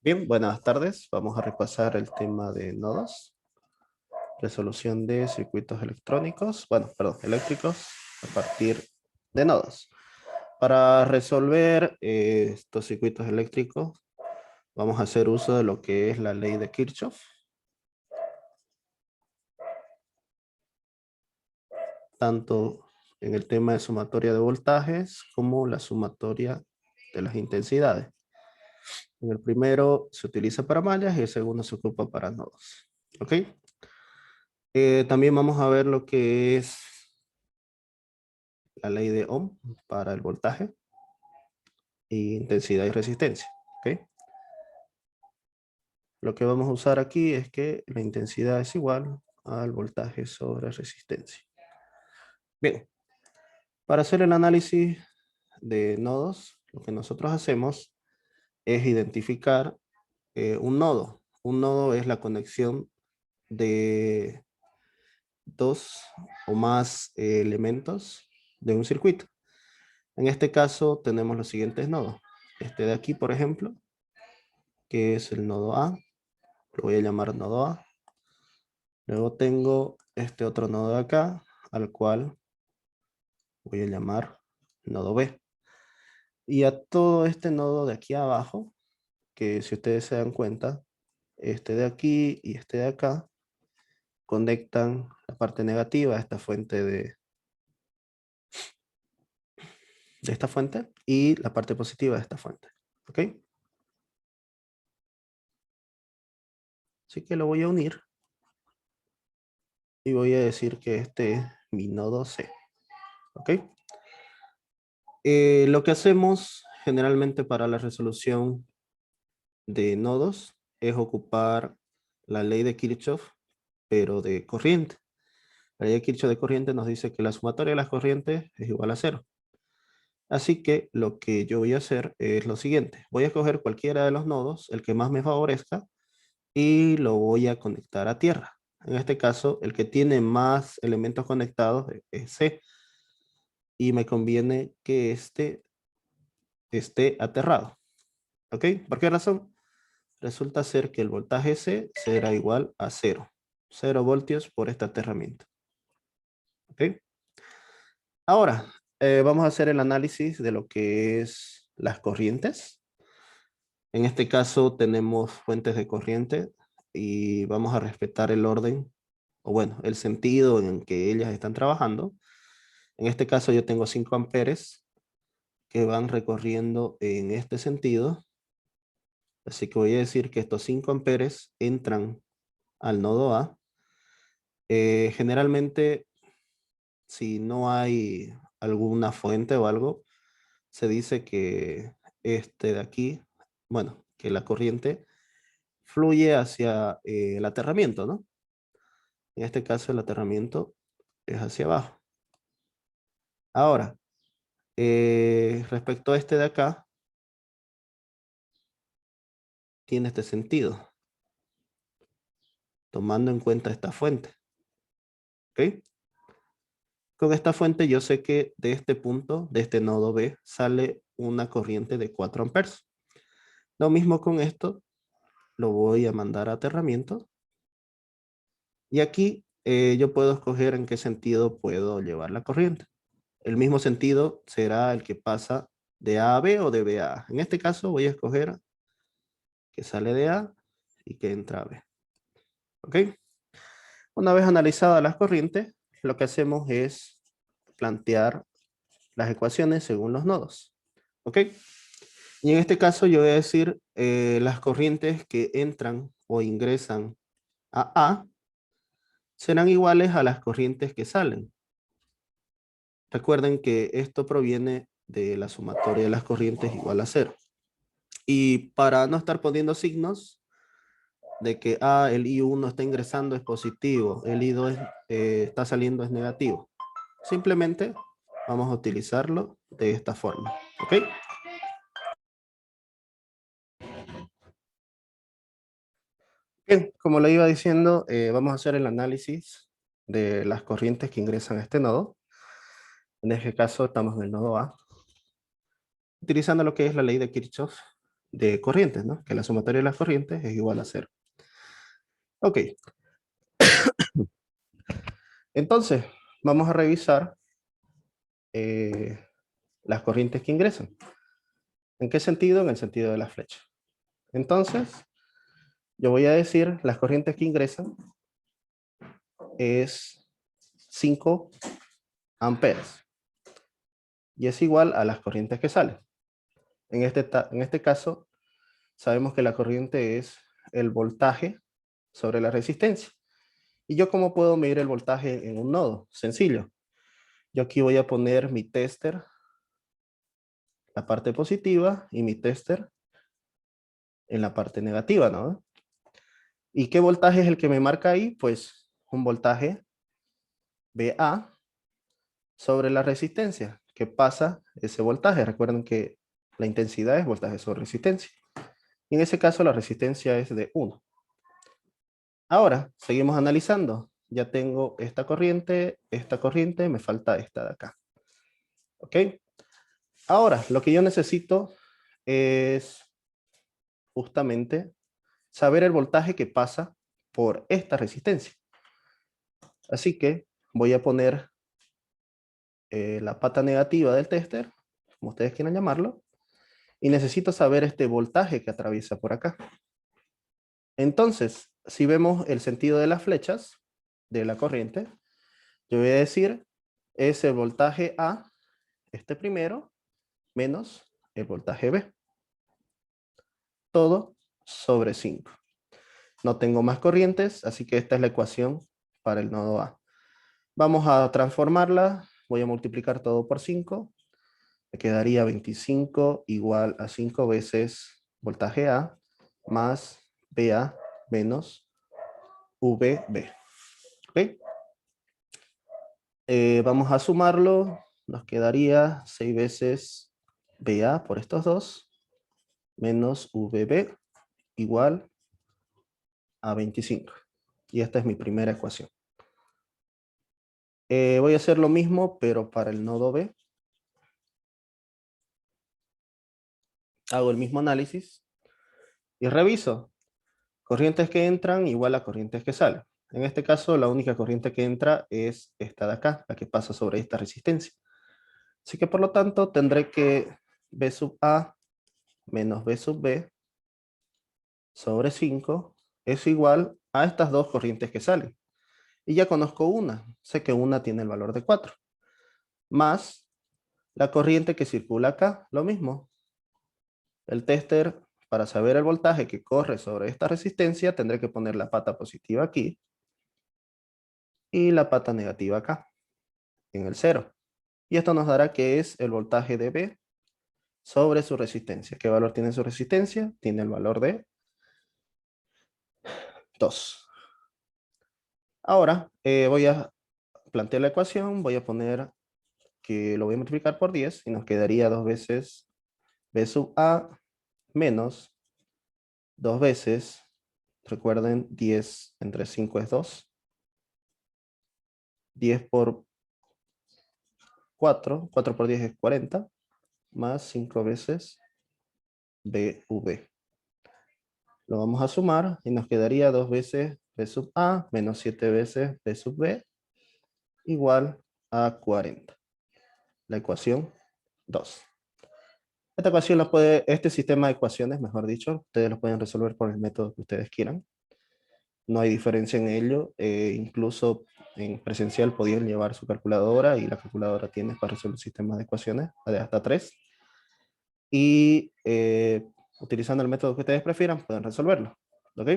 Bien, buenas tardes. Vamos a repasar el tema de nodos, resolución de circuitos electrónicos, eléctricos a partir de nodos. Para resolver estos circuitos eléctricos, vamos a hacer uso de lo que es la ley de Kirchhoff. Tanto en el tema de sumatoria de voltajes como la sumatoria de las intensidades. En el primero se utiliza para mallas y el segundo se ocupa para nodos. ¿Ok? También vamos a ver lo que es la ley de Ohm para el voltaje, y intensidad y resistencia. ¿Ok? Lo que vamos a usar aquí es que la intensidad es igual al voltaje sobre resistencia. Bien, para hacer el análisis de nodos, lo que nosotros hacemos es identificar un nodo. Un nodo es la conexión de dos o más elementos de un circuito. En este caso tenemos los siguientes nodos. Este de aquí, por ejemplo, que es el nodo A. Lo voy a llamar nodo A. Luego tengo este otro nodo de acá, al cual voy a llamar nodo B. Y a todo este nodo de aquí abajo, que si ustedes se dan cuenta, este de aquí y este de acá, conectan la parte negativa a esta fuente de esta fuente y la parte positiva de esta fuente. ¿Ok? Así que lo voy a unir y voy a decir que este es mi nodo C. ¿Ok? Lo que hacemos generalmente para la resolución de nodos es ocupar la ley de Kirchhoff, pero de corriente. La ley de Kirchhoff de corriente nos dice que la sumatoria de las corrientes es igual a cero. Así que lo que yo voy a hacer es lo siguiente. Voy a escoger cualquiera de los nodos, el que más me favorezca, y lo voy a conectar a tierra. En este caso, el que tiene más elementos conectados es C. Y me conviene que este esté aterrado. ¿Ok? ¿Por qué razón? Resulta ser que el voltaje C será igual a 0 voltios por este aterramiento. ¿Ok? Ahora, vamos a hacer el análisis de lo que es las corrientes. En este caso tenemos fuentes de corriente y vamos a respetar el orden, o bueno, el sentido en que ellas están trabajando. En este caso yo tengo 5 amperes que van recorriendo en este sentido. Así que voy a decir que estos 5 amperes entran al nodo A. Generalmente, si no hay alguna fuente o algo, se dice que este de aquí, bueno, que la corriente fluye hacia el aterramiento, ¿no? En este caso el aterramiento es hacia abajo. Ahora, respecto a este de acá, tiene este sentido, tomando en cuenta esta fuente. ¿Ok? Con esta fuente yo sé que de este punto, de este nodo B, sale una corriente de 4 amperes. Lo mismo con esto, lo voy a mandar a aterramiento. Y aquí yo puedo escoger en qué sentido puedo llevar la corriente. El mismo sentido será el que pasa de A a B o de B a A. En este caso voy a escoger que sale de A y que entra a B. ¿Ok? Una vez analizadas las corrientes, lo que hacemos es plantear las ecuaciones según los nodos. ¿Ok? Y en este caso yo voy a decir las corrientes que entran o ingresan a A serán iguales a las corrientes que salen. Recuerden que esto proviene de la sumatoria de las corrientes igual a 0. Y para no estar poniendo signos de que el I1 está ingresando es positivo, el I2 está saliendo es negativo. Simplemente vamos a utilizarlo de esta forma. ¿Ok? Bien, como le iba diciendo, vamos a hacer el análisis de las corrientes que ingresan a este nodo. En este caso estamos en el nodo A. Utilizando lo que es la ley de Kirchhoff, de corrientes, ¿no? Que la sumatoria de las corrientes es igual a 0. Ok, entonces vamos a revisar las corrientes que ingresan. ¿En qué sentido? En el sentido de la flecha. Entonces, yo voy a decir las corrientes que ingresan es 5 amperes y es igual a las corrientes que salen. En este caso, sabemos que la corriente es el voltaje sobre la resistencia. ¿Y yo cómo puedo medir el voltaje en un nodo? Sencillo. Yo aquí voy a poner mi tester, la parte positiva, y mi tester en la parte negativa, ¿no? ¿Y qué voltaje es el que me marca ahí? Pues un voltaje VA sobre la resistencia. ¿Qué pasa ese voltaje? Recuerden que la intensidad es voltaje sobre resistencia. Y en ese caso la resistencia es de 1. Ahora, seguimos analizando. Ya tengo esta corriente, me falta esta de acá. ¿Ok? Ahora, lo que yo necesito es justamente saber el voltaje que pasa por esta resistencia. Así que voy a poner la pata negativa del tester, como ustedes quieran llamarlo, y necesito saber este voltaje que atraviesa por acá. Entonces, si vemos el sentido de las flechas de la corriente, yo voy a decir es el voltaje A, este primero, menos el voltaje B. Todo sobre 5. No tengo más corrientes, así que esta es la ecuación para el nodo A. Vamos a transformarla. Voy a multiplicar todo por 5. Me quedaría 25 igual a 5 veces voltaje A más BA menos VB. ¿Okay? Vamos a sumarlo. Nos quedaría 6 veces BA por estos dos menos VB igual a 25. Y esta es mi primera ecuación. Voy a hacer lo mismo, pero para el nodo B. Hago el mismo análisis y reviso. Corrientes que entran igual a corrientes que salen. En este caso, la única corriente que entra es esta de acá, la que pasa sobre esta resistencia. Así que por lo tanto tendré que B sub A menos B sub B sobre 5 es igual a estas dos corrientes que salen. Y ya conozco una, sé que una tiene el valor de 4. Más la corriente que circula acá, lo mismo. El tester, para saber el voltaje que corre sobre esta resistencia, tendré que poner la pata positiva aquí y la pata negativa acá, en el 0. Y esto nos dará que es el voltaje de B sobre su resistencia. ¿Qué valor tiene su resistencia? Tiene el valor de 2. Ahora voy a plantear la ecuación, voy a poner que lo voy a multiplicar por 10 y nos quedaría 2 veces B sub A menos 2 veces, recuerden 10 entre 5 es 2, 10 por 4 por 10 es 40, más 5 veces BV. Lo vamos a sumar y nos quedaría 2 veces B sub A menos 7 veces B sub B igual a 40. La ecuación 2. Esta ecuación este sistema de ecuaciones, mejor dicho, ustedes lo pueden resolver por el método que ustedes quieran. No hay diferencia en ello. Incluso en presencial podían llevar su calculadora y la calculadora tiene para resolver sistemas de ecuaciones de hasta 3. Y utilizando el método que ustedes prefieran, pueden resolverlo. ¿Ok?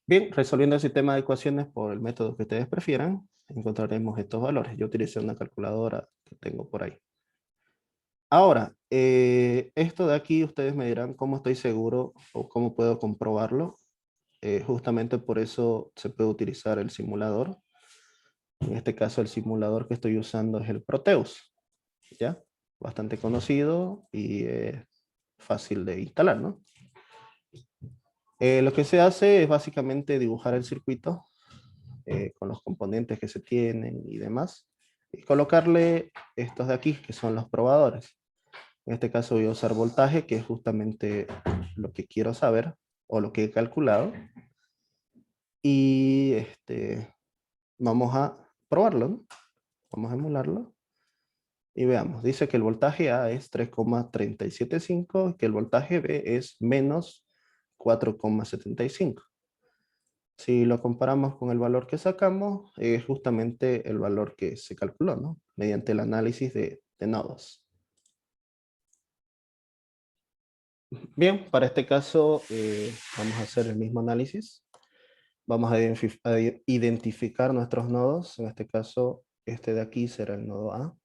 Bien, resolviendo el sistema de ecuaciones por el método que ustedes prefieran, encontraremos estos valores. Yo utilicé una calculadora que tengo por ahí. Ahora, esto de aquí ustedes me dirán cómo estoy seguro o cómo puedo comprobarlo. Justamente por eso se puede utilizar el simulador. En este caso el simulador que estoy usando es el Proteus. ¿Ya? Bastante conocido y fácil de instalar, ¿no? Lo que se hace es básicamente dibujar el circuito con los componentes que se tienen y demás. Y colocarle estos de aquí, que son los probadores. En este caso voy a usar voltaje, que es justamente lo que quiero saber o lo que he calculado. Y vamos a probarlo, ¿no? Vamos a emularlo. Y veamos, dice que el voltaje A es 3,375 y que el voltaje B es menos 4,75. Si lo comparamos con el valor que sacamos, es justamente el valor que se calculó, ¿no? Mediante el análisis de nodos. Bien, para este caso vamos a hacer el mismo análisis. Vamos a identificar nuestros nodos. En este caso, este de aquí será el nodo A.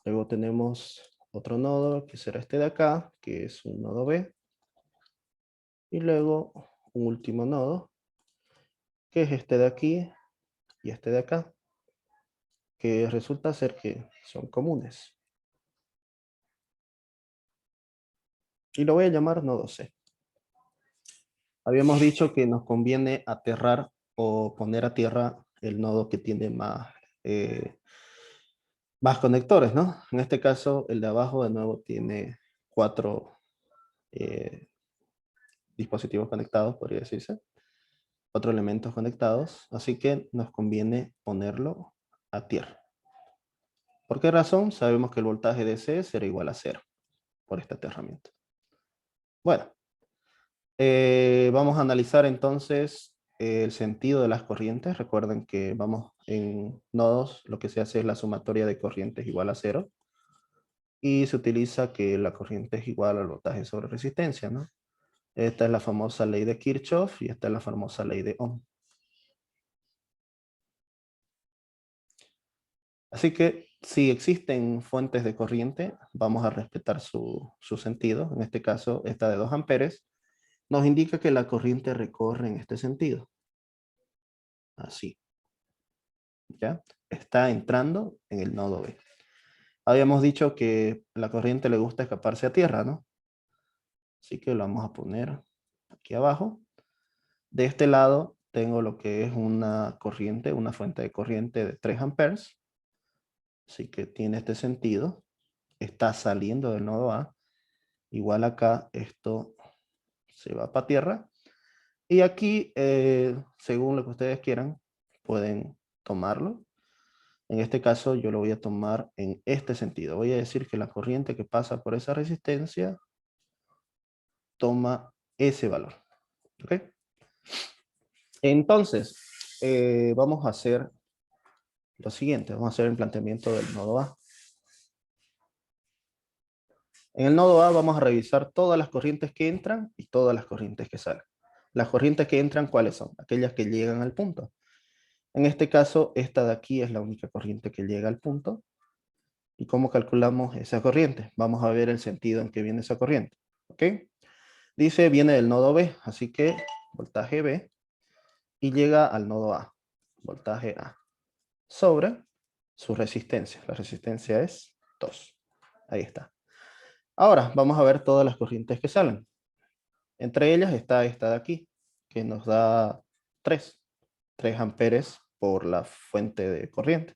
Luego tenemos otro nodo que será este de acá, que es un nodo B. Y luego un último nodo, que es este de aquí y este de acá, que resulta ser que son comunes. Y lo voy a llamar nodo C. Habíamos dicho que nos conviene aterrar o poner a tierra el nodo que tiene más conectores, ¿no? En este caso, el de abajo de nuevo tiene 4 dispositivos conectados, podría decirse. 4 elementos conectados, así que nos conviene ponerlo a tierra. ¿Por qué razón? Sabemos que el voltaje de C será igual a 0 por este aterramiento. Bueno, vamos a analizar entonces el sentido de las corrientes. Recuerden que vamos en nodos, lo que se hace es la sumatoria de corrientes igual a 0. Y se utiliza que la corriente es igual al voltaje sobre resistencia, ¿no? Esta es la famosa ley de Kirchhoff y esta es la famosa ley de Ohm. Así que si existen fuentes de corriente, vamos a respetar su sentido. En este caso, esta de 2 amperes nos indica que la corriente recorre en este sentido. Así. ¿Ya? Está entrando en el nodo B. Habíamos dicho que la corriente le gusta escaparse a tierra, ¿no? Así que lo vamos a poner aquí abajo. De este lado tengo lo que es una corriente, una fuente de corriente de 3 amperes. Así que tiene este sentido. Está saliendo del nodo A. Igual acá esto se va para tierra. Y aquí, según lo que ustedes quieran, pueden tomarlo. En este caso yo lo voy a tomar en este sentido. Voy a decir que la corriente que pasa por esa resistencia toma ese valor. ¿Ok? Entonces, vamos a hacer lo siguiente. Vamos a hacer el planteamiento del nodo A. En el nodo A vamos a revisar todas las corrientes que entran y todas las corrientes que salen. Las corrientes que entran, ¿cuáles son? Aquellas que llegan al punto. En este caso, esta de aquí es la única corriente que llega al punto. ¿Y cómo calculamos esa corriente? Vamos a ver el sentido en que viene esa corriente. ¿Ok? Dice, viene del nodo B, así que voltaje B, y llega al nodo A, voltaje A, sobre su resistencia. La resistencia es 2. Ahí está. Ahora, vamos a ver todas las corrientes que salen. Entre ellas está esta de aquí, que nos da 3 amperes por la fuente de corriente.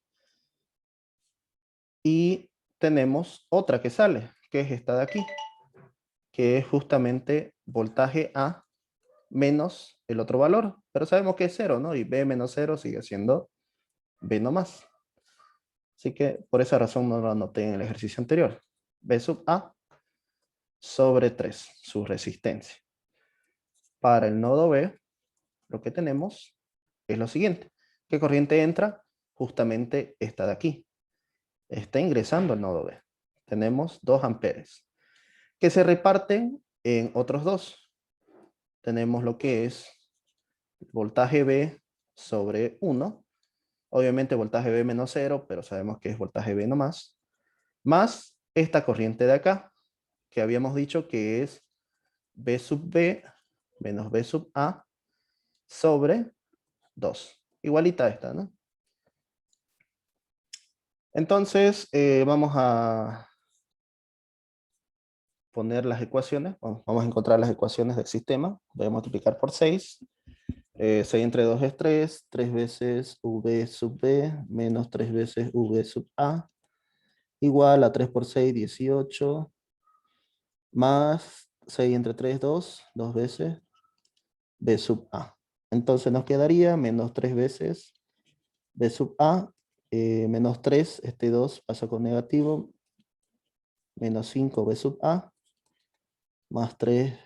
Y tenemos otra que sale, que es esta de aquí, que es justamente voltaje A menos el otro valor, pero sabemos que es 0, ¿no? Y B menos 0 sigue siendo B no más. Así que por esa razón no lo anoté en el ejercicio anterior. B sub A sobre 3, su resistencia. Para el nodo B, lo que tenemos es lo siguiente. ¿Qué corriente entra? Justamente esta de aquí. Está ingresando al nodo B. Tenemos 2 amperes que se reparten en otros dos. Tenemos lo que es voltaje B sobre 1. Obviamente voltaje B menos 0, pero sabemos que es voltaje B nomás. Más esta corriente de acá, que habíamos dicho que es B sub B menos B sub A sobre 2. Igualita a esta, ¿no? Entonces, vamos a poner las ecuaciones. Vamos a encontrar las ecuaciones del sistema. Voy a multiplicar por 6. 6 entre 2 es 3 veces V sub B menos 3 veces V sub A igual a 3 por 6, 18, más 6 entre 3, 2, dos veces b sub a. Entonces nos quedaría menos 3 veces b sub a, menos 3, este 2 pasa con negativo, menos 5 b sub a, más 3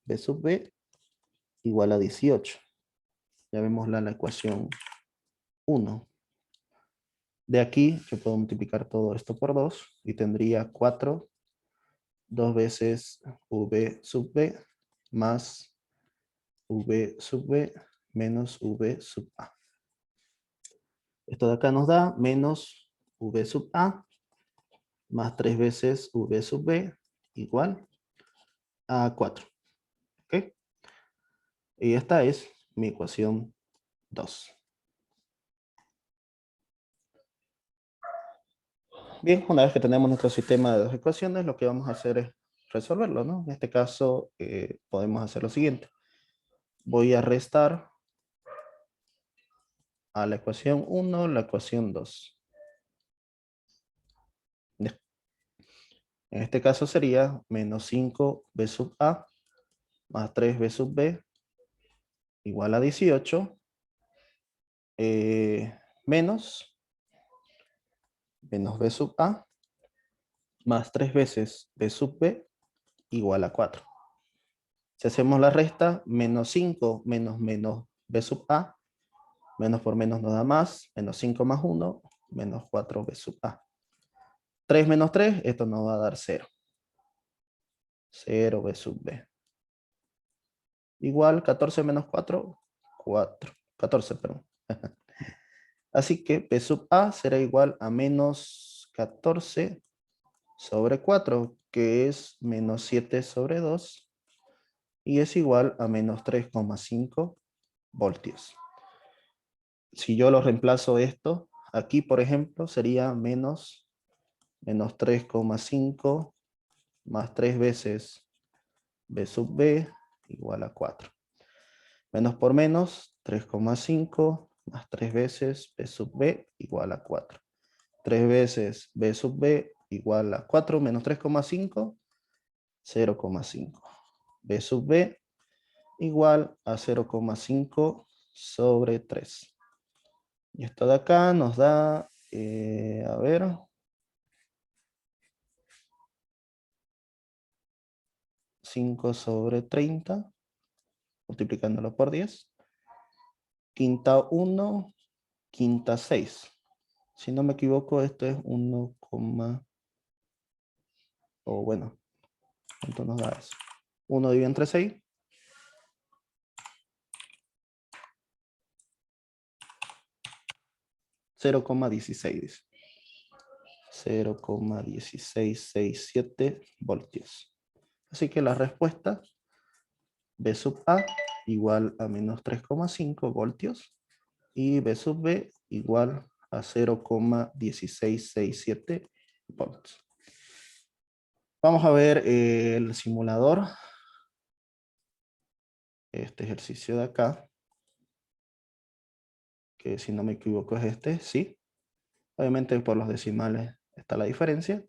b sub b, igual a 18. Ya vemos la ecuación 1. De aquí yo puedo multiplicar todo esto por 2 y tendría 4, 2 veces v sub b, más v sub b, menos v sub a. Esto de acá nos da menos v sub a, más 3 veces v sub b, igual a 4. ¿Ok? Y esta es mi ecuación 2. Bien, una vez que tenemos nuestro sistema de dos ecuaciones, lo que vamos a hacer es resolverlo, ¿no? En este caso, podemos hacer lo siguiente. Voy a restar a la ecuación 1 la ecuación 2. En este caso sería menos 5b sub a más 3b sub b igual a 18, menos b sub a más 3 veces b sub b igual a 4. Si hacemos la resta, menos 5 menos b sub a, menos por menos nos da más, menos 5 más 1, menos 4b sub a. 3 menos 3, esto nos va a dar 0. 0b sub b. Igual 14 menos 4, 4. 14, perdón. Así que b sub a será igual a menos 14 sobre 4, que es menos 7 sobre 2, y es igual a menos 3,5 voltios. Si yo lo reemplazo esto, aquí por ejemplo sería menos 3,5 más 3 veces b sub b igual a 4. Menos por menos, 3,5 más 3 veces b sub b igual a 4. 3 veces b sub b igual a 4 menos 3,5, 0,5. b sub b igual a 0,5 sobre 3. Y esto de acá nos da, a ver, 5 sobre 30, multiplicándolo por 10. Quinta 1, quinta 6. Si no me equivoco, esto es 1, o bueno, ¿cuánto nos da eso? 1 dividido entre 6. 0,16 dice. 0,1667 voltios. Así que la respuesta B sub A igual a menos 3,5 voltios y B sub B igual a 0,1667 volts. Vamos a ver el simulador. Este ejercicio de acá, que si no me equivoco es este, sí. Obviamente por los decimales está la diferencia,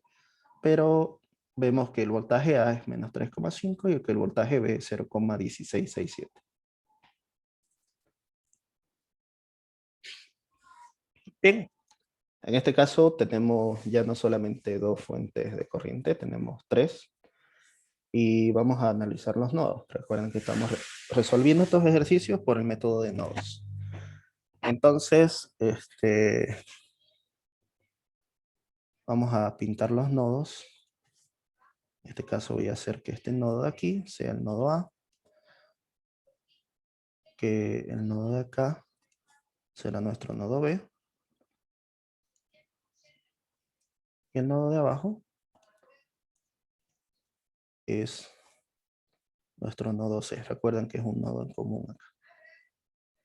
pero vemos que el voltaje A es menos 3,5 y que el voltaje B es 0,1667. Bien, en este caso tenemos ya no solamente dos fuentes de corriente, tenemos tres. Y vamos a analizar los nodos. Recuerden que estamos resolviendo estos ejercicios por el método de nodos. Entonces, vamos a pintar los nodos. En este caso voy a hacer que este nodo de aquí sea el nodo A. Que el nodo de acá será nuestro nodo B. Y el nodo de abajo es nuestro nodo C. Recuerden que es un nodo en común acá.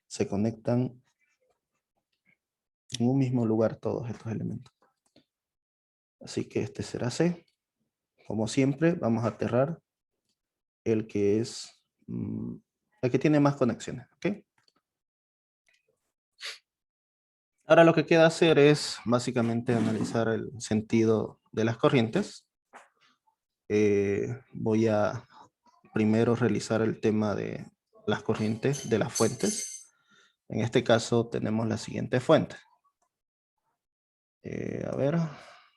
Se conectan en un mismo lugar todos estos elementos. Así que este será C. Como siempre, vamos a aterrar el que es el que tiene más conexiones, ¿ok? Ahora lo que queda hacer es básicamente analizar el sentido de las corrientes. Voy a primero realizar el tema de las corrientes de las fuentes. En este caso tenemos la siguiente fuente. A ver,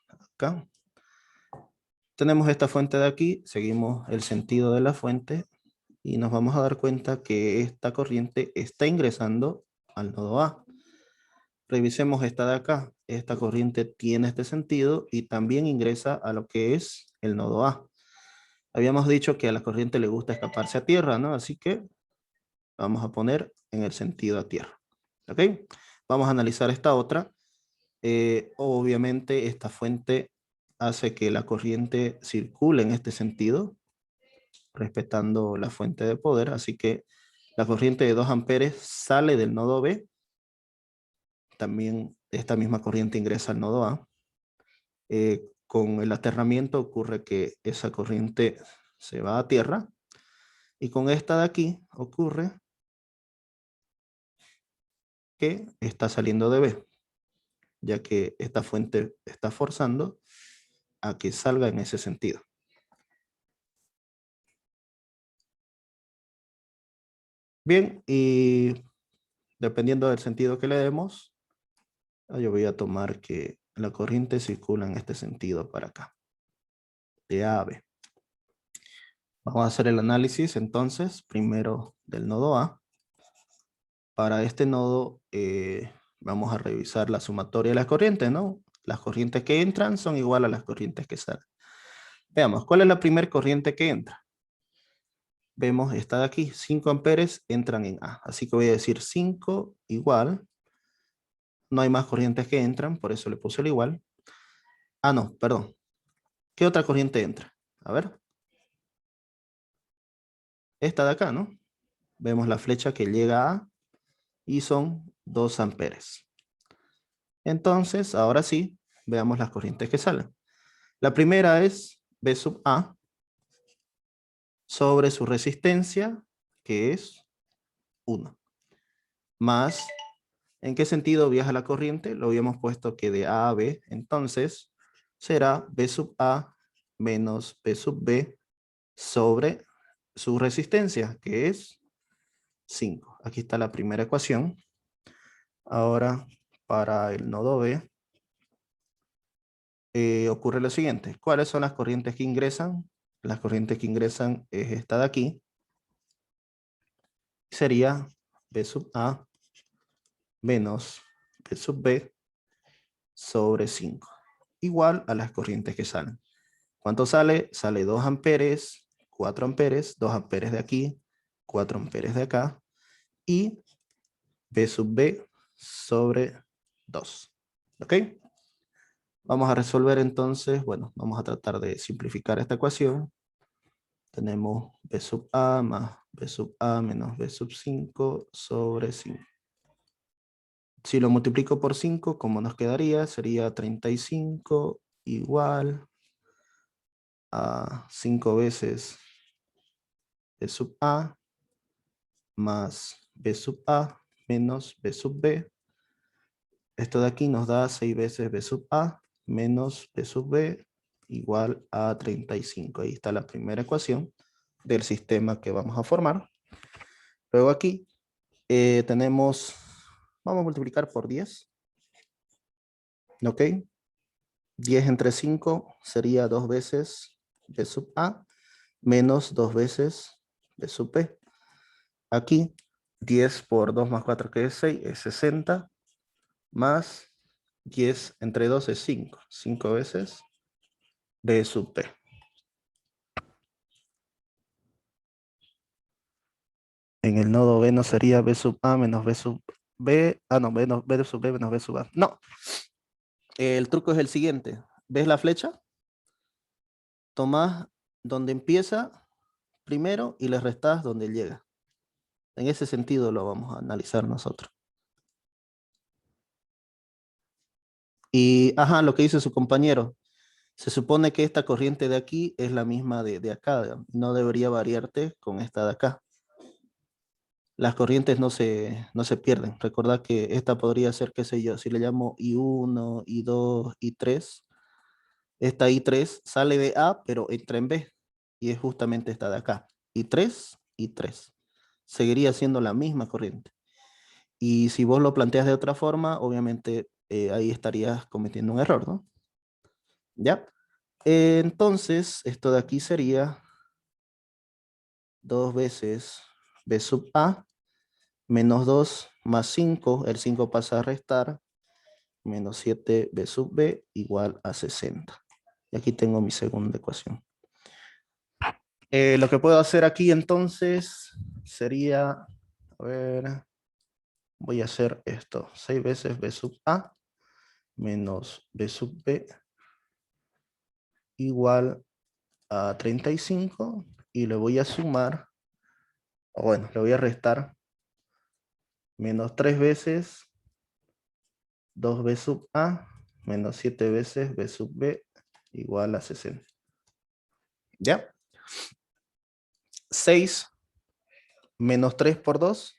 acá. Tenemos esta fuente de aquí, seguimos el sentido de la fuente y nos vamos a dar cuenta que esta corriente está ingresando al nodo A. Revisemos esta de acá. Esta corriente tiene este sentido y también ingresa a lo que es el nodo A. Habíamos dicho que a la corriente le gusta escaparse a tierra, ¿no? Así que vamos a poner en el sentido a tierra. ¿Ok? Vamos a analizar esta otra. Obviamente esta fuente hace que la corriente circule en este sentido, respetando la fuente de poder. Así que la corriente de 2 amperes sale del nodo B. También esta misma corriente ingresa al nodo A. Con el aterramiento ocurre que esa corriente se va a tierra. Y con esta de aquí ocurre que está saliendo de B, ya que esta fuente está forzando a que salga en ese sentido. Bien, y dependiendo del sentido que le demos, yo voy a tomar que la corriente circula en este sentido para acá, de A a B. Vamos a hacer el análisis entonces, primero del nodo A. Para este nodo vamos a revisar la sumatoria de las corrientes, ¿no? Las corrientes que entran son igual a las corrientes que salen. Veamos, ¿cuál es la primera corriente que entra? Vemos esta de aquí, 5 amperes entran en A. Así que voy a decir 5 igual. No hay más corrientes que entran, por eso le puse el igual. Ah, no, perdón. ¿Qué otra corriente entra? A ver. Esta de acá, ¿no? Vemos la flecha que llega a A y son 2 amperes. Entonces, ahora sí, veamos las corrientes que salen. La primera es B sub A sobre su resistencia, que es 1. Más, ¿en qué sentido viaja la corriente? Lo habíamos puesto que de A a B, entonces será B sub A menos B sub B sobre su resistencia, que es 5. Aquí está la primera ecuación. Ahora, para el nodo B, ocurre lo siguiente. ¿Cuáles son las corrientes que ingresan? Las corrientes que ingresan es esta de aquí. Sería B sub A menos B sub B sobre 5. Igual a las corrientes que salen. ¿Cuánto sale? Sale 2 amperes, 4 amperes, 2 amperes de aquí, 4 amperes de acá. Y B sub B sobre 2. ¿Ok? Vamos a resolver entonces, bueno, vamos a tratar de simplificar esta ecuación. Tenemos B sub A más B sub A menos B sub 5 sobre 5. Si lo multiplico por 5, ¿cómo nos quedaría? Sería 35 igual a 5 veces B sub A más B sub A menos B sub B. Esto de aquí nos da 6 veces B sub A menos B sub B igual a 35. Ahí está la primera ecuación del sistema que vamos a formar. Luego aquí tenemos, vamos a multiplicar por 10. ¿Ok? 10 entre 5 sería 2 veces B sub A menos 2 veces B sub B. Aquí 10 por 2 más 4 que es 6 es 60 más 10 entre 2 es 5. 5 veces B sub B. En el nodo B no sería B sub A menos B sub B. Ah, no, B sub B menos B sub A. No. El truco es el siguiente. ¿Ves la flecha? Tomás donde empieza primero y le restás donde llega. En ese sentido lo vamos a analizar nosotros. Y, ajá, lo que dice su compañero. Se supone que esta corriente de aquí es la misma de acá. No debería variarte con esta de acá. las corrientes no se pierden. Recordad que esta podría ser, qué sé yo, si le llamo I1, I2, I3, esta I3 sale de A, pero entra en B, y es justamente esta de acá. I3, I3. Seguiría siendo la misma corriente. Y si vos lo planteas de otra forma, obviamente ahí estarías cometiendo un error, ¿no? ¿Ya? Entonces, esto de aquí sería 2 veces B sub A menos 2 más 5, el 5 pasa a restar, menos 7 B sub B igual a 60. Y aquí tengo mi segunda ecuación. Lo que puedo hacer aquí entonces sería, a ver, voy a hacer esto, 6 veces B sub A menos B sub B igual a 35 y le voy a sumar, o bueno, le voy a restar menos 3 veces 2b sub A menos 7 veces B sub B igual a 60. ¿Ya? 6 menos 3 por 2,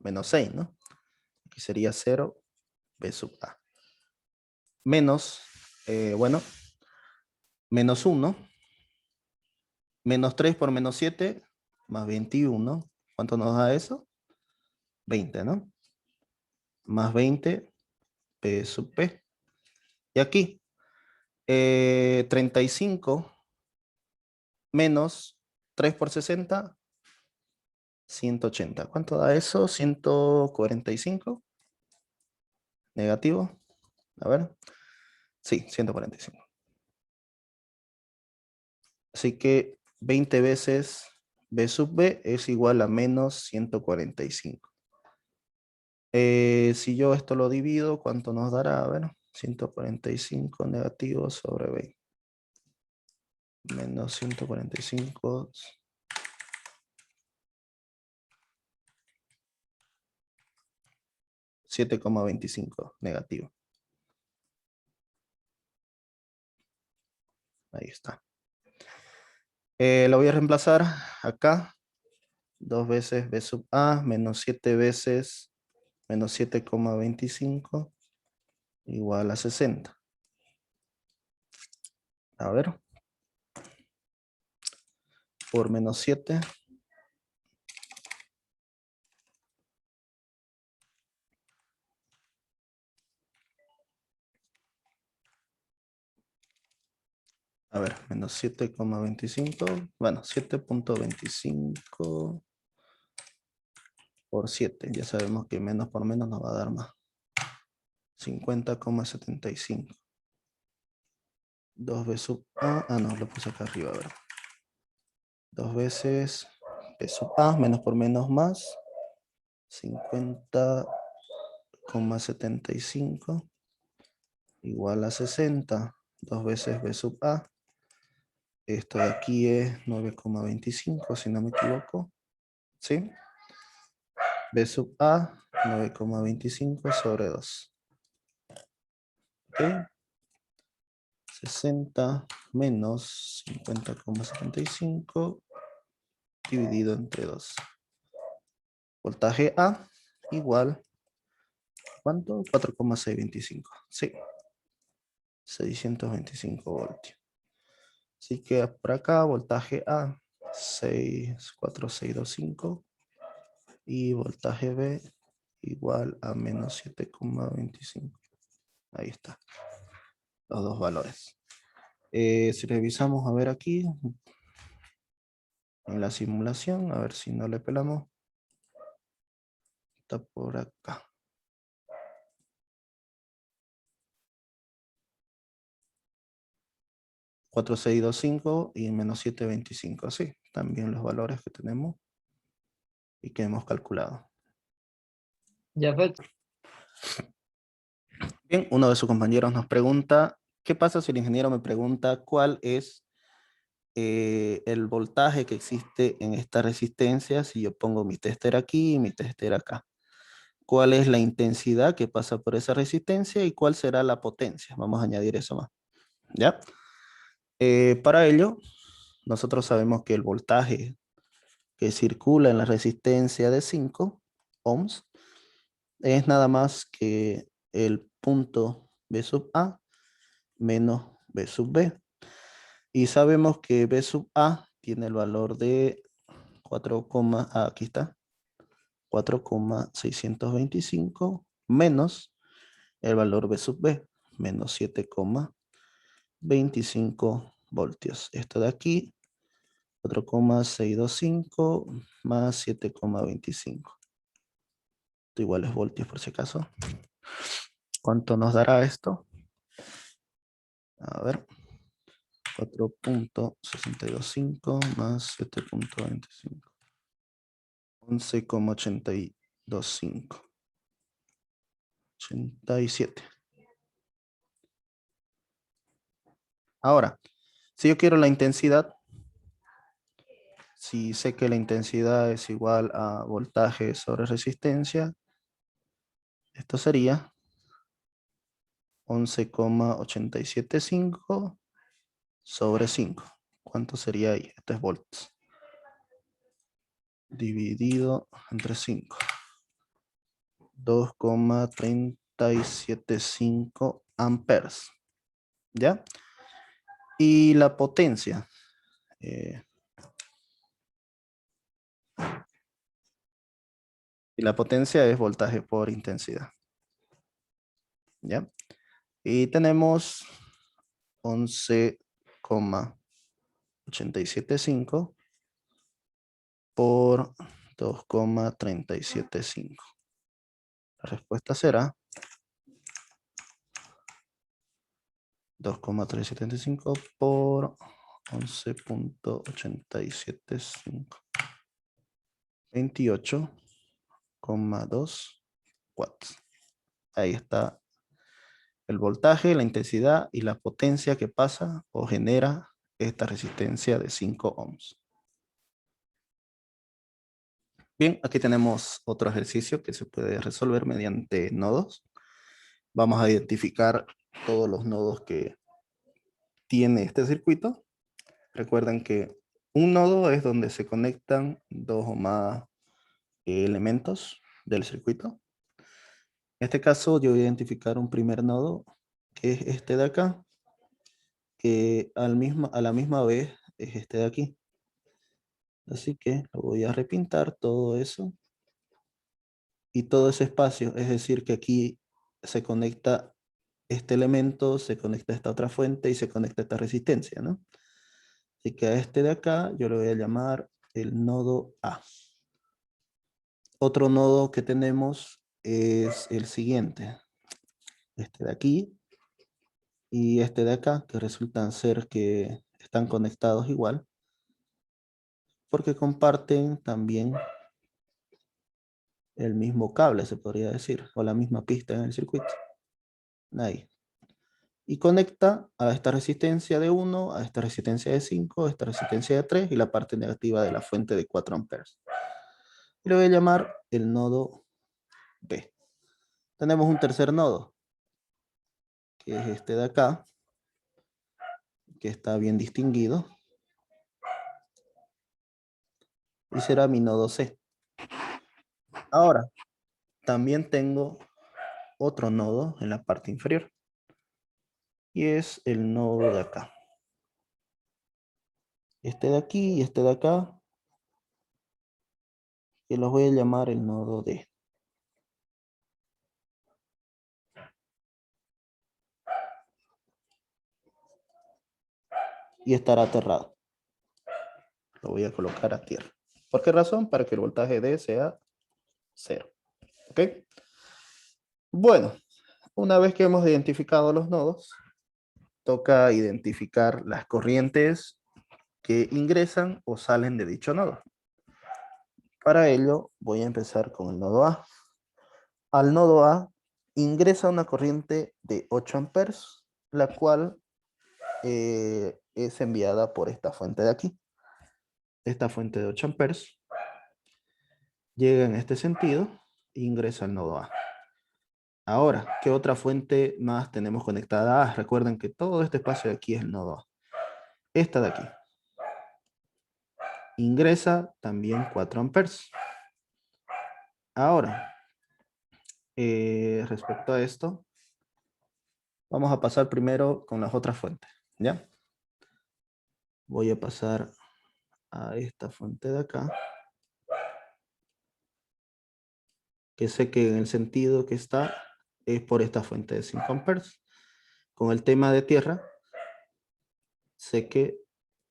menos 6, ¿no? Aquí sería 0 B sub A. Menos, bueno, menos 1. Menos 3 por menos 7, más 21. ¿Cuánto nos da eso? 20, ¿no? Más 20 P sub P. Y aquí, 35 menos 3 por 60, 180. ¿Cuánto da eso? 145. Negativo. A ver. Sí, 145. Así que 20 veces B sub B es igual a menos 145. Si yo esto lo divido, ¿cuánto nos dará? A ver, 145 negativo sobre 20. Menos 145. 7,25 negativo. Ahí está. Lo voy a reemplazar acá. 2 veces B sub A menos 7 veces menos 7,25 igual a 60. A ver. Por menos 7. A ver, menos 7,25. Bueno, 7,25 por 7. Ya sabemos que menos por menos nos va a dar más. 50,75. 2 B sub A. Ah, no, lo puse acá arriba, a ver. 2 veces B sub A, menos por menos más. 50,75 igual a 60. 2 veces B sub A. Esto de aquí es 9,25, si no me equivoco. ¿Sí? B sub A, 9,25 sobre 2. ¿Ok? 60 menos 50,75 dividido entre 2. Voltaje A igual, ¿cuánto? 4,625. Sí, 625 voltios. Así que por acá, voltaje A, 64625. Y voltaje B igual a menos 7,25. Ahí está. Los dos valores. Si revisamos a ver aquí, en la simulación, a ver si no le pelamos. Está por acá. 4,625 y menos 7,25. Sí, también los valores que tenemos y que hemos calculado. Ya fue. Bien, uno de sus compañeros nos pregunta, ¿qué pasa si el ingeniero me pregunta cuál es el voltaje que existe en esta resistencia si yo pongo mi tester aquí y mi tester acá? ¿Cuál es la intensidad que pasa por esa resistencia y cuál será la potencia? Vamos a añadir eso más. ¿Ya? Para ello, nosotros sabemos que el voltaje que circula en la resistencia de 5 ohms es nada más que el punto B sub A menos B sub B. Y sabemos que B sub A tiene el valor de 4, aquí está, 4,625 menos el valor B sub B, menos 7,25 voltios. Esto de aquí, 4,625 más 7,25. Esto igual es voltios por si acaso. ¿Cuánto nos dará esto? A ver. 4,625 más 7,25. 11,825. 87. Ahora, si yo quiero la intensidad, si sé que la intensidad es igual a voltaje sobre resistencia, esto sería 11,875 sobre 5. ¿Cuánto sería ahí? Esto es volts. Dividido entre 5. 2,375 amperes. ¿Ya? Y la potencia. Y la potencia es voltaje por intensidad. ¿Ya? Y tenemos 11,875 por 2,375. La respuesta será 2,375 por 11,875. 28,2 watts. Ahí está el voltaje, la intensidad y la potencia que pasa o genera esta resistencia de 5 ohms. Bien, aquí tenemos otro ejercicio que se puede resolver mediante nodos. Vamos a identificar todos los nodos que tiene este circuito. Recuerden que un nodo es donde se conectan dos o más elementos del circuito. En este caso yo voy a identificar un primer nodo, que es este de acá, que a la misma vez es este de aquí. Así que lo voy a repintar todo eso. Y todo ese espacio, es decir, que aquí se conecta este elemento, se conecta esta otra fuente y se conecta esta resistencia, ¿no? Así que a este de acá yo le voy a llamar el nodo A. Otro nodo que tenemos es el siguiente. Este de aquí y este de acá, que resultan ser que están conectados igual, porque comparten también el mismo cable, se podría decir, o la misma pista en el circuito. Ahí. Y conecta a esta resistencia de 1, a esta resistencia de 5, a esta resistencia de 3 y la parte negativa de la fuente de 4 amperes. Y le voy a llamar el nodo B. Tenemos un tercer nodo, que es este de acá, que está bien distinguido. Y será mi nodo C. Ahora, también tengo otro nodo en la parte inferior. Y es el nodo de acá. Este de aquí y este de acá, que los voy a llamar el nodo D. Y estará aterrado. Lo voy a colocar a tierra. ¿Por qué razón? Para que el voltaje D sea 0. ¿Ok? Bueno, una vez que hemos identificado los nodos, toca identificar las corrientes que ingresan o salen de dicho nodo. Para ello, voy a empezar con el nodo A. Al nodo A ingresa una corriente de 8 amperes, la cual es enviada por esta fuente de aquí. Esta fuente de 8 amperes llega en este sentido e ingresa al nodo A. Ahora, ¿qué otra fuente más tenemos conectada? Recuerden que todo este espacio de aquí es el nodo A. Esta de aquí. ingresa también 4 amperes. Ahora, respecto a esto, vamos a pasar primero con las otras fuentes, ¿ya? Voy a pasar a esta fuente de acá, que sé que en el sentido que está es por esta fuente de 5 amperes. Con el tema de tierra, sé que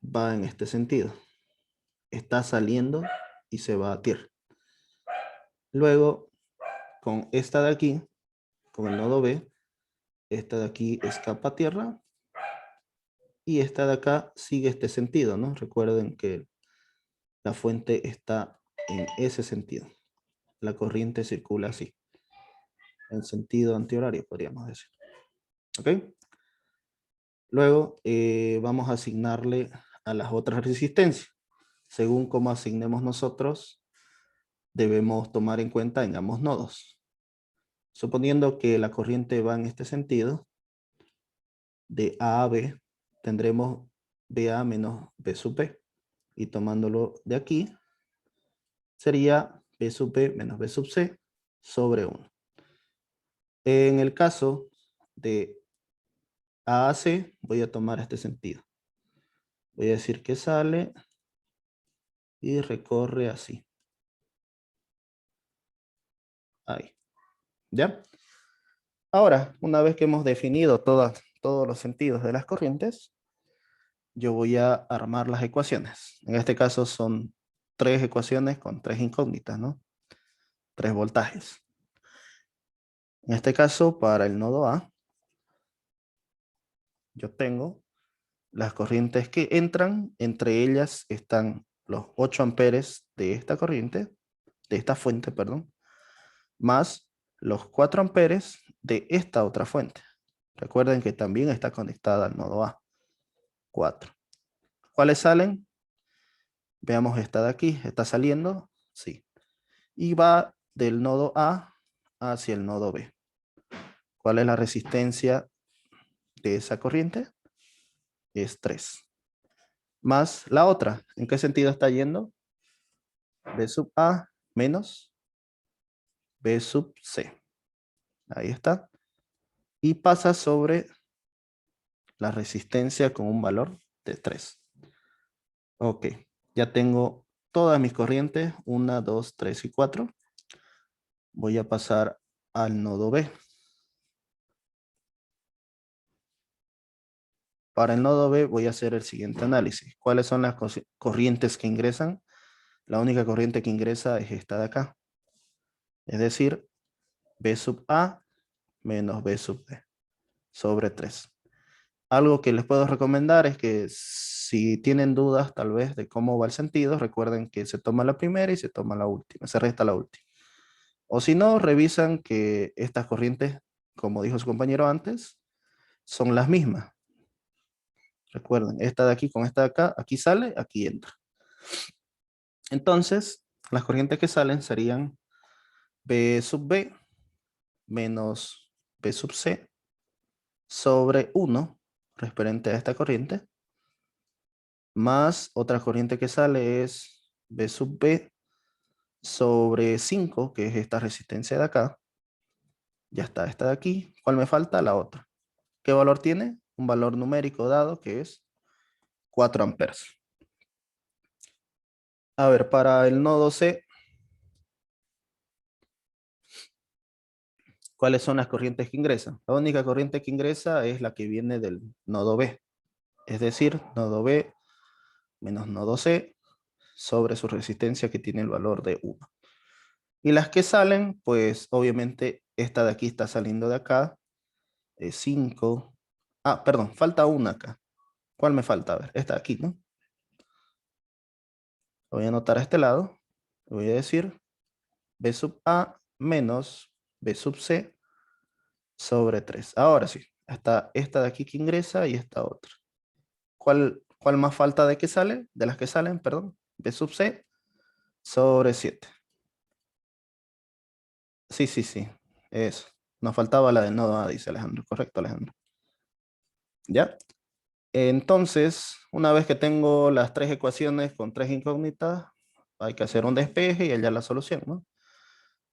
va en este sentido. Está saliendo y se va a tierra. Luego, con esta de aquí, con el nodo B, esta de aquí escapa a tierra y esta de acá sigue este sentido, ¿no? Recuerden que la fuente está en ese sentido. La corriente circula así, en sentido antihorario, podríamos decir. ¿Ok? Luego vamos a asignarle a las otras resistencias. Según cómo asignemos nosotros, debemos tomar en cuenta en ambos nodos. Suponiendo que la corriente va en este sentido, de A a B, tendremos BA menos B sub B. Y tomándolo de aquí, sería B sub B menos B sub C sobre 1. En el caso de A a C, voy a tomar este sentido. Voy a decir que sale y recorre así. Ahí. ¿Ya? Ahora, una vez que hemos definido todos los sentidos de las corrientes, yo voy a armar las ecuaciones. En este caso son 3 ecuaciones con 3 incógnitas, ¿no? 3 voltajes. En este caso, para el nodo A, yo tengo las corrientes que entran, entre ellas están los 8 amperes de esta corriente, de esta fuente, perdón, más los 4 amperes de esta otra fuente. Recuerden que también está conectada al nodo A. 4. ¿Cuáles salen? Veamos esta de aquí. ¿Está saliendo? Sí. Y va del nodo A hacia el nodo B. ¿Cuál es la resistencia de esa corriente? Es 3. Más la otra. ¿En qué sentido está yendo? B sub A menos B sub C. Ahí está. Y pasa sobre la resistencia con un valor de 3. Ok. Ya tengo todas mis corrientes. 1, 2, 3 y 4. Voy a pasar al nodo B. Para el nodo B voy a hacer el siguiente análisis. ¿Cuáles son las corrientes que ingresan? La única corriente que ingresa es esta de acá. Es decir, B sub A menos B sub B sobre 3. Algo que les puedo recomendar es que si tienen dudas tal vez de cómo va el sentido, recuerden que se toma la primera y se toma la última, se resta la última. O si no, revisan que estas corrientes, como dijo su compañero antes, son las mismas. Recuerden, esta de aquí con esta de acá, aquí sale, aquí entra. Entonces, las corrientes que salen serían B sub B menos B sub C sobre 1, referente a esta corriente, más otra corriente que sale es B sub B sobre 5, que es esta resistencia de acá. Ya está, esta de aquí. ¿Cuál me falta? La otra. ¿Qué valor tiene? Un valor numérico dado que es 4 amperes. A ver, para el nodo C, ¿cuáles son las corrientes que ingresan? La única corriente que ingresa es la que viene del nodo B. Es decir, nodo B menos nodo C sobre su resistencia que tiene el valor de 1. Y las que salen, pues obviamente esta de aquí está saliendo de acá. 5. Ah, perdón, falta una acá. ¿Cuál me falta? A ver, esta de aquí, ¿no? Lo voy a anotar a este lado. Le voy a decir B sub A menos B sub C sobre 3. Ahora sí, está esta de aquí que ingresa y esta otra. ¿Cuál más falta de que sale? De las que salen, perdón. B sub C sobre 7. Sí, sí, sí. Eso. Nos faltaba la del nodo A, dice Alejandro. Correcto, Alejandro. ¿Ya? Entonces, una vez que tengo las tres ecuaciones con tres incógnitas, hay que hacer un despeje y hallar la solución, ¿no?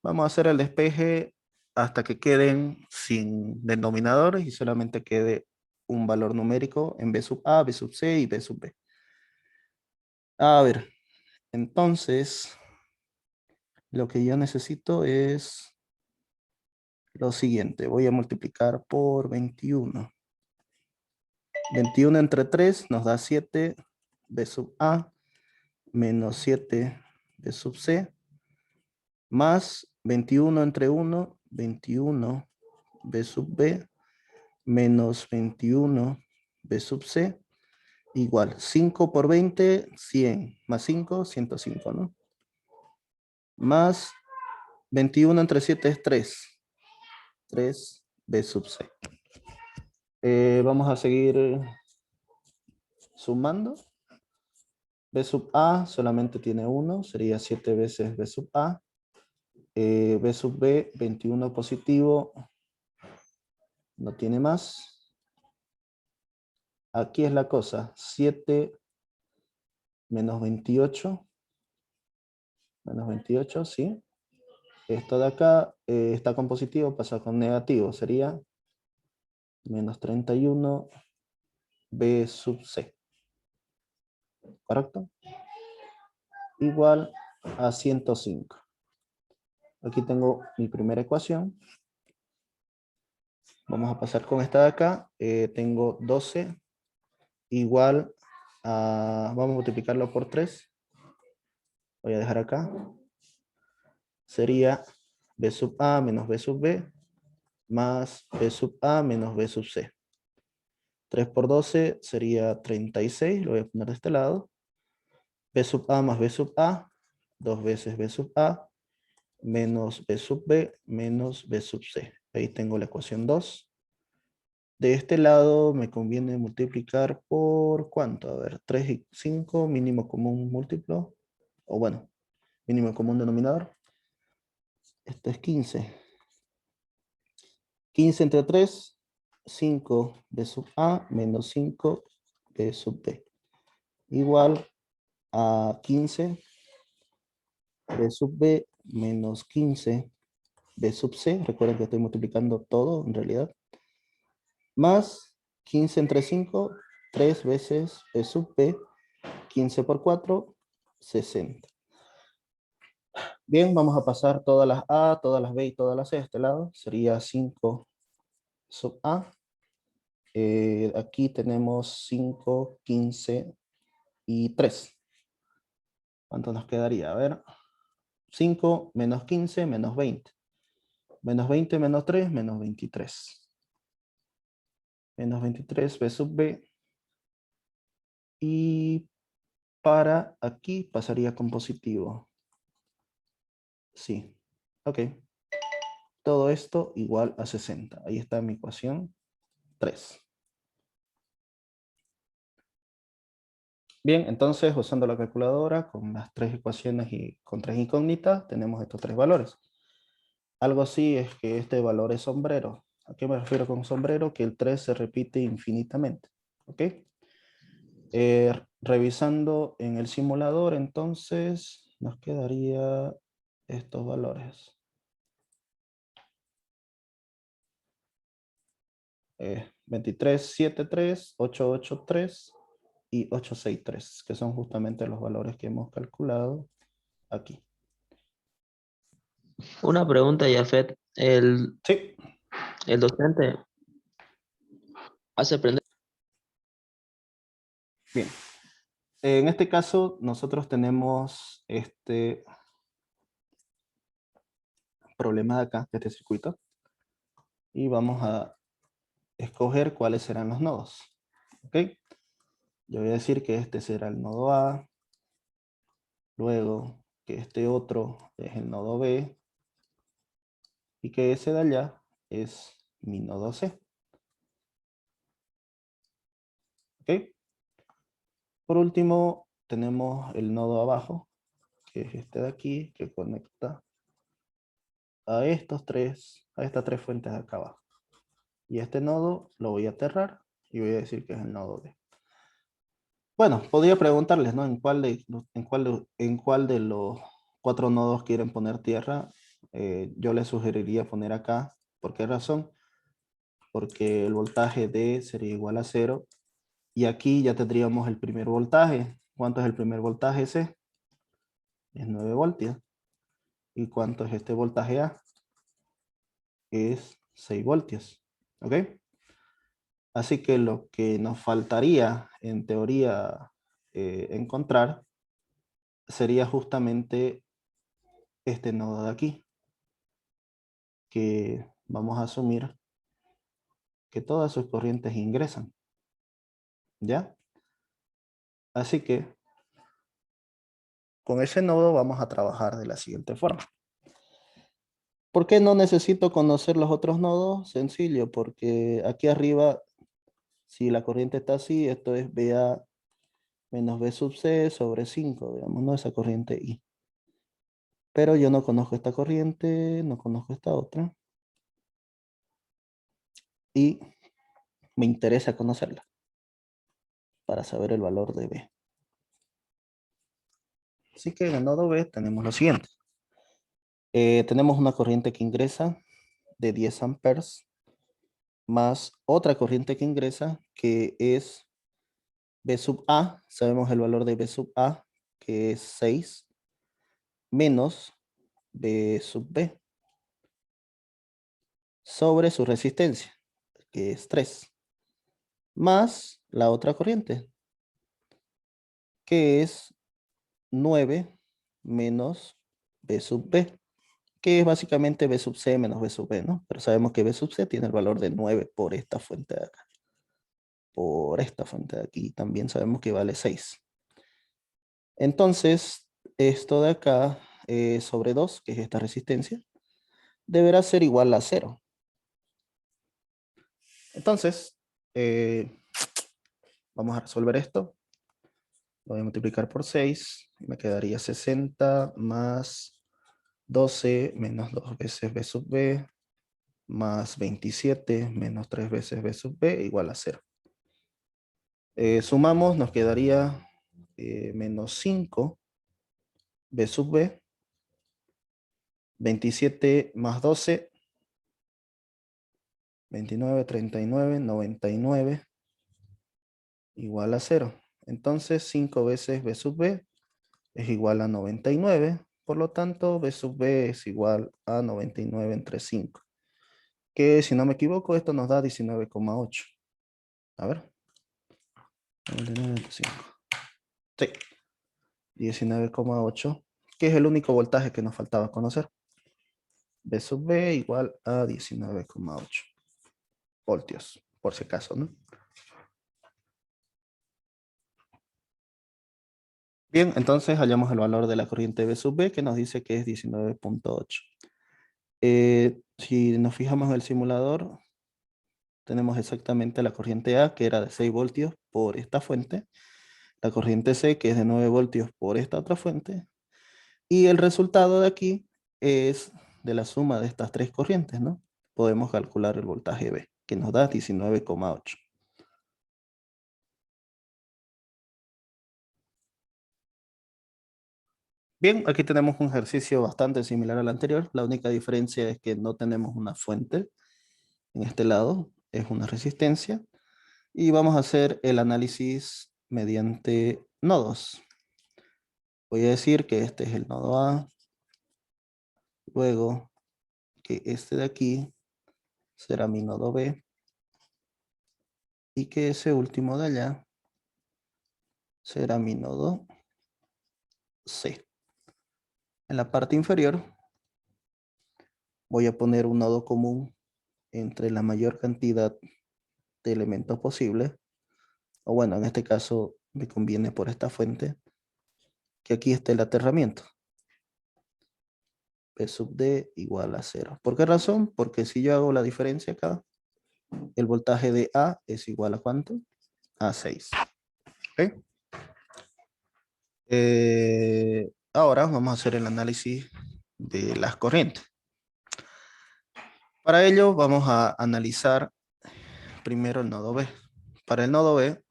Vamos a hacer el despeje hasta que queden sin denominadores y solamente quede un valor numérico en B sub A, B sub C y B sub B. A ver, entonces, lo que yo necesito es lo siguiente. Voy a multiplicar por 21. 21 entre 3 nos da 7 B sub A menos 7 B sub C más 21 entre 1, 21 B sub B menos 21 B sub C igual 5 por 20, 100 más 5, 105, ¿no? Más 21 entre 7 es 3. 3 B sub C. Vamos a seguir sumando. B sub A solamente tiene 1, sería 7 veces B sub A. B sub B, 21 positivo, no tiene más. Aquí es la cosa, 7 menos 28, ¿sí? Esto de acá está con positivo, pasa con negativo, sería menos 31 B sub C, ¿correcto? Igual a 105. Aquí tengo mi primera ecuación. Vamos a pasar con esta de acá. Tengo 12 igual a, vamos a multiplicarlo por 3. Voy a dejar acá. Sería B sub A menos B sub B más B sub A menos B sub C. 3 por 12 sería 36, lo voy a poner de este lado. B sub A más B sub A, 2 veces B sub A, menos B sub B, menos B sub C. Ahí tengo la ecuación 2. De este lado me conviene multiplicar por ¿cuánto? A ver, 3 y 5, mínimo común múltiplo. O bueno, mínimo común denominador. Esto es 15. 15 entre 3, 5 B sub A menos 5 B sub B. Igual a 15 B sub B menos 15 B sub C. Recuerden que estoy multiplicando todo en realidad. Más 15 entre 5, 3 veces B sub B. 15 por 4, 60. Bien, vamos a pasar todas las A, todas las B y todas las C a este lado. Sería 5 sub A. Aquí tenemos 5, 15 y 3. ¿Cuánto nos quedaría? A ver. 5 menos 15 menos 20. Menos 20 menos 3 menos 23. Menos 23 B sub B. Y para aquí pasaría con positivo. Sí. Ok. Todo esto igual a 60. Ahí está mi ecuación 3. Bien, entonces usando la calculadora con las tres ecuaciones y con tres incógnitas tenemos estos tres valores. Algo así es que este valor es sombrero. ¿A qué me refiero con sombrero? Que el 3 se repite infinitamente. ¿Ok? Revisando en el simulador, entonces nos quedaría estos valores. 2373, 883 y 863, que son justamente los valores que hemos calculado aquí. Una pregunta, Jafet. Sí. El docente hace aprender. Bien. En este caso, nosotros tenemos este problema de acá, de este circuito, y vamos a escoger cuáles serán los nodos. ¿Ok? Yo voy a decir que este será el nodo A, luego que este otro es el nodo B, y que ese de allá es mi nodo C. ¿Ok? Por último, tenemos el nodo abajo, que es este de aquí, que conecta a estas tres fuentes de acá abajo. Y este nodo lo voy a aterrar y voy a decir que es el nodo D. Bueno, podría preguntarles, ¿no? En cuál de los cuatro nodos quieren poner tierra. Yo les sugeriría poner acá. ¿Por qué razón? Porque el voltaje D sería igual a cero. Y aquí ya tendríamos el primer voltaje. ¿Cuánto es el primer voltaje C? Es 9 voltios. ¿Y cuánto es este voltaje A? Es 6 voltios. ¿Ok? Así que lo que nos faltaría, en teoría, encontrar sería justamente este nodo de aquí, que vamos a asumir que todas sus corrientes ingresan. ¿Ya? Así que con ese nodo vamos a trabajar de la siguiente forma. ¿Por qué no necesito conocer los otros nodos? Sencillo, porque aquí arriba, si la corriente está así, esto es BA menos B sub C sobre 5, digamos, ¿no? Esa corriente I. Pero yo no conozco esta corriente, no conozco esta otra. Y me interesa conocerla para saber el valor de B. Así que en el nodo B tenemos lo siguiente. Tenemos una corriente que ingresa de 10 amperes más otra corriente que ingresa que es B sub A. Sabemos el valor de B sub A, que es 6, menos B sub B sobre su resistencia, que es 3, más la otra corriente, que es 9 menos B sub B, que es básicamente B sub C menos B sub B, ¿no? Pero sabemos que B sub C tiene el valor de 9 por esta fuente de acá. Por esta fuente de aquí también sabemos que vale 6. Entonces, esto de acá sobre 2, que es esta resistencia, deberá ser igual a 0. Entonces, vamos a resolver esto. Lo voy a multiplicar por 6. Y me quedaría 60 más 12 menos 2 veces B sub B más 27 menos 3 veces B sub B igual a 0. Sumamos, nos quedaría menos 5 B sub B, 27 más 12, 29, 39, 99, igual a 0. Entonces 5 veces B sub B es igual a 99. Por lo tanto, B sub B es igual a 99 entre 5. Que si no me equivoco, esto nos da 19,8. A ver. 99 entre 5. Sí, 19,8. Que es el único voltaje que nos faltaba conocer. B sub B igual a 19,8 voltios, por si acaso, ¿no? Bien, entonces hallamos el valor de la corriente B sub B, que nos dice que es 19,8. Si nos fijamos en el simulador, tenemos exactamente la corriente A, que era de 6 voltios por esta fuente, la corriente C, que es de 9 voltios por esta otra fuente, y el resultado de aquí es de la suma de estas tres corrientes, ¿no? Podemos calcular el voltaje B, que nos da 19,8. Bien, aquí tenemos un ejercicio bastante similar al anterior. La única diferencia es que no tenemos una fuente. En este lado es una resistencia. Y vamos a hacer el análisis mediante nodos. Voy a decir que este es el nodo A. Luego que este de aquí será mi nodo B. Y que ese último de allá será mi nodo C. En la parte inferior voy a poner un nodo común entre la mayor cantidad de elementos posibles. O bueno, en este caso me conviene por esta fuente, que aquí esté el aterramiento. P sub D igual a 0. ¿Por qué razón? Porque si yo hago la diferencia acá, el voltaje de A es igual a ¿cuánto? A 6. ¿Okay? Ahora vamos a hacer el análisis de las corrientes. Para ello vamos a analizar primero el nodo B. Para el nodo B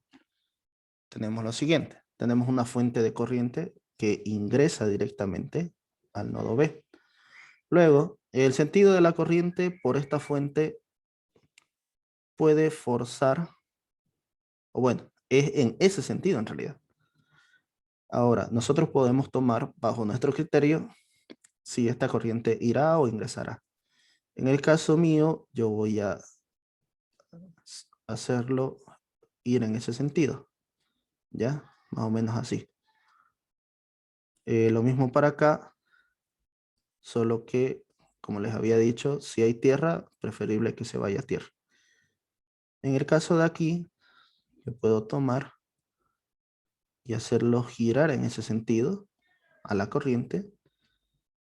tenemos lo siguiente. Tenemos una fuente de corriente que ingresa directamente al nodo B. Luego, el sentido de la corriente por esta fuente puede forzar, o bueno, es en ese sentido en realidad. Ahora, nosotros podemos tomar bajo nuestro criterio si esta corriente irá o ingresará. En el caso mío, yo voy a hacerlo ir en ese sentido. ¿Ya? Más o menos así. Lo mismo para acá, solo que, como les había dicho, si hay tierra, preferible que se vaya a tierra. En el caso de aquí, yo puedo tomar y hacerlo girar en ese sentido a la corriente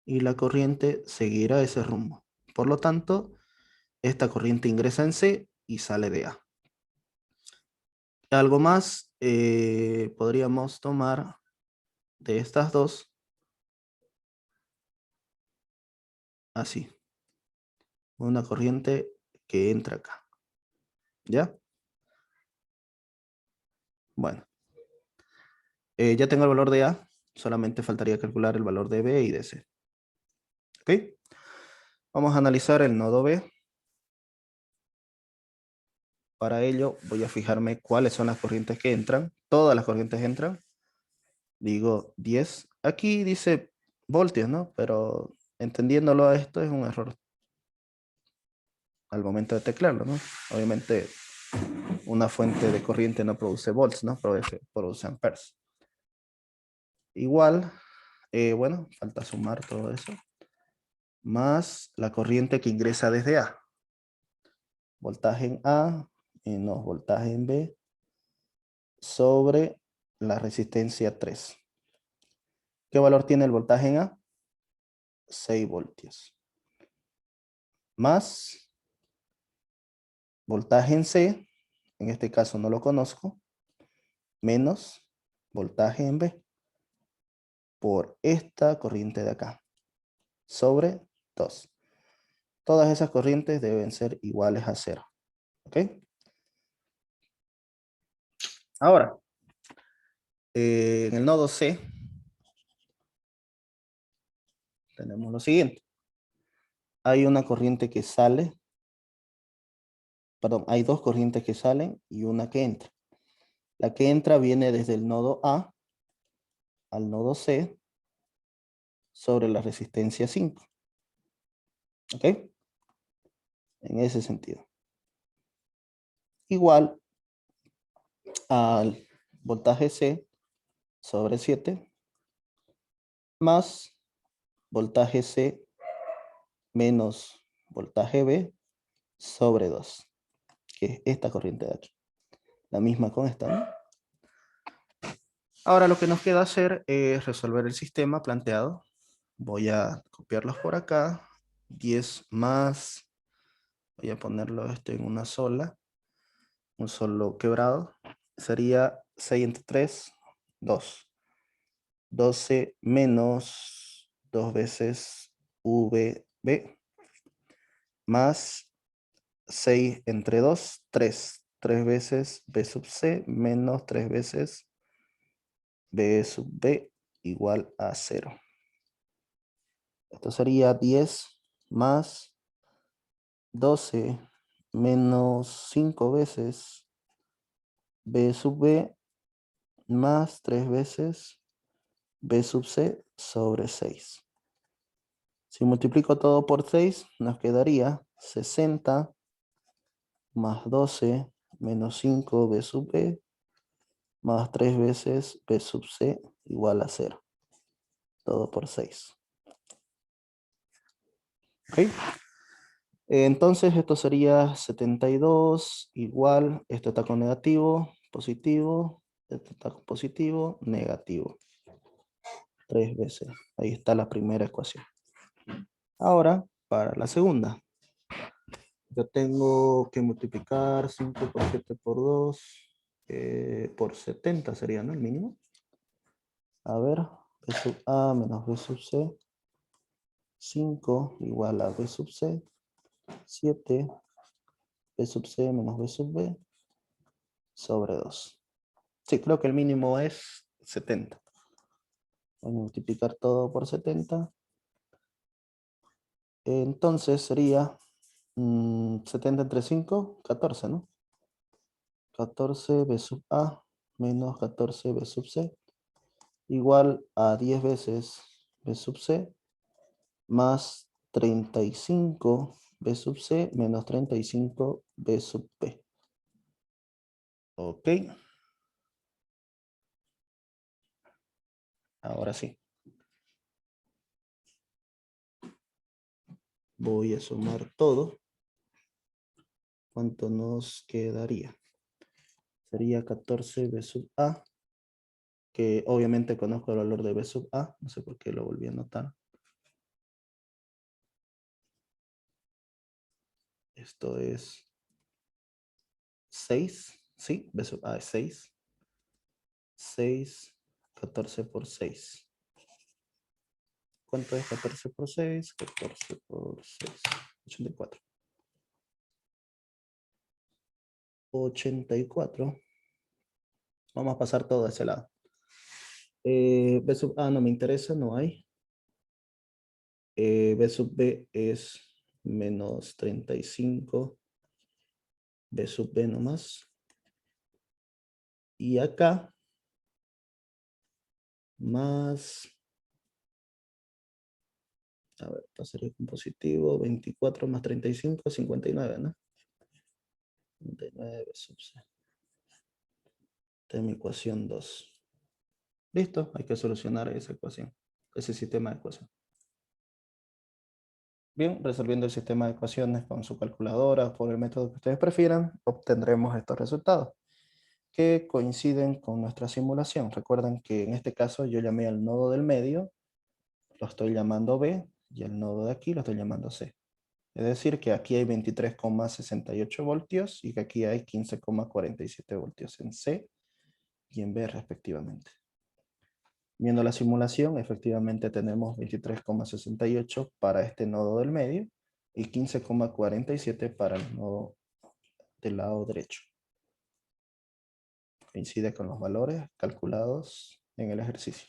y la corriente seguirá ese rumbo. Por lo tanto, esta corriente ingresa en C y sale de A. Algo más, podríamos tomar de estas dos así. Una corriente que entra acá. ¿Ya? Bueno. Ya tengo el valor de A. Solamente faltaría calcular el valor de B y de C. ¿Ok? Vamos a analizar el nodo B. Para ello voy a fijarme cuáles son las corrientes que entran. Todas las corrientes entran. Digo 10. Aquí dice voltios, ¿no? Pero entendiéndolo a esto es un error al momento de teclarlo, ¿no? Obviamente una fuente de corriente no produce volts, ¿no? Produce amperes. Igual, bueno, falta sumar todo eso. Más la corriente que ingresa desde A. Voltaje en A menos voltaje en B sobre la resistencia 3. ¿Qué valor tiene el voltaje en A? 6 voltios. Más voltaje en C, en este caso no lo conozco, menos voltaje en B por esta corriente de acá, sobre 2. Todas esas corrientes deben ser iguales a 0. ¿Ok? Ahora, en el nodo C, tenemos lo siguiente. Hay una corriente que sale, perdón, hay dos corrientes que salen y una que entra. La que entra viene desde el nodo A al nodo C sobre la resistencia 5. ¿Ok? En ese sentido. Igual al voltaje C sobre 7 más voltaje C menos voltaje B sobre 2, que es esta corriente de aquí. La misma con esta, ¿no? Ahora lo que nos queda hacer es resolver el sistema planteado. Voy a copiarlos por acá. 10 más, voy a ponerlo esto en una sola, un solo quebrado. Sería 6 entre 3, 2. 12 menos 2 veces VB más 6 entre 2, 3. 3 veces B sub C menos 3 veces B sub B igual a 0. Esto sería 10 más 12 menos 5 veces B sub B más 3 veces B sub C sobre 6. Si multiplico todo por 6, nos quedaría 60 más 12 menos 5 B sub B más 3 veces B sub C igual a 0. Todo por 6. ¿Ok? Entonces esto sería 72 igual, esto está con negativo, positivo, esto está con positivo, negativo. 3 veces. Ahí está la primera ecuación. Ahora, para la segunda. Yo tengo que multiplicar 5 por 7 por 2, por 70 sería, ¿no? El mínimo. A ver, B sub A menos B sub C. 5 igual a B sub C. 7 B sub C menos B sub B sobre 2. Sí, creo que el mínimo es 70. Voy a multiplicar todo por 70. Entonces sería 70 entre 5, 14, ¿no? 14 b sub A menos 14 b sub C igual a 10 veces b sub C más 35 b sub C menos 35 b sub P. Ok. Ahora sí. Voy a sumar todo. ¿Cuánto nos quedaría? Sería 14 b sub A, que obviamente conozco el valor de b sub A, no sé por qué lo volví a anotar. Esto es 6, ¿sí? B sub A es 6. 6, 14 por 6. ¿Cuánto es 14 por 6? 14 por 6. 84. 84. Vamos a pasar todo a ese lado. B sub A no me interesa, no hay. B sub B es menos 35. B sub B nomás. Y acá, más, a ver, pasaría con positivo, 24 más 35, 59, ¿no? 59 B sub C. Esta es mi ecuación 2. Listo, hay que solucionar esa ecuación, ese sistema de ecuaciones. Bien, resolviendo el sistema de ecuaciones con su calculadora o por el método que ustedes prefieran, obtendremos estos resultados que coinciden con nuestra simulación. Recuerden que en este caso yo llamé al nodo del medio, lo estoy llamando B, y el nodo de aquí lo estoy llamando C. Es decir, que aquí hay 23,68 voltios y que aquí hay 15,47 voltios en C y en B respectivamente. Viendo la simulación, efectivamente tenemos 23,68 para este nodo del medio y 15,47 para el nodo del lado derecho. Coincide con los valores calculados en el ejercicio.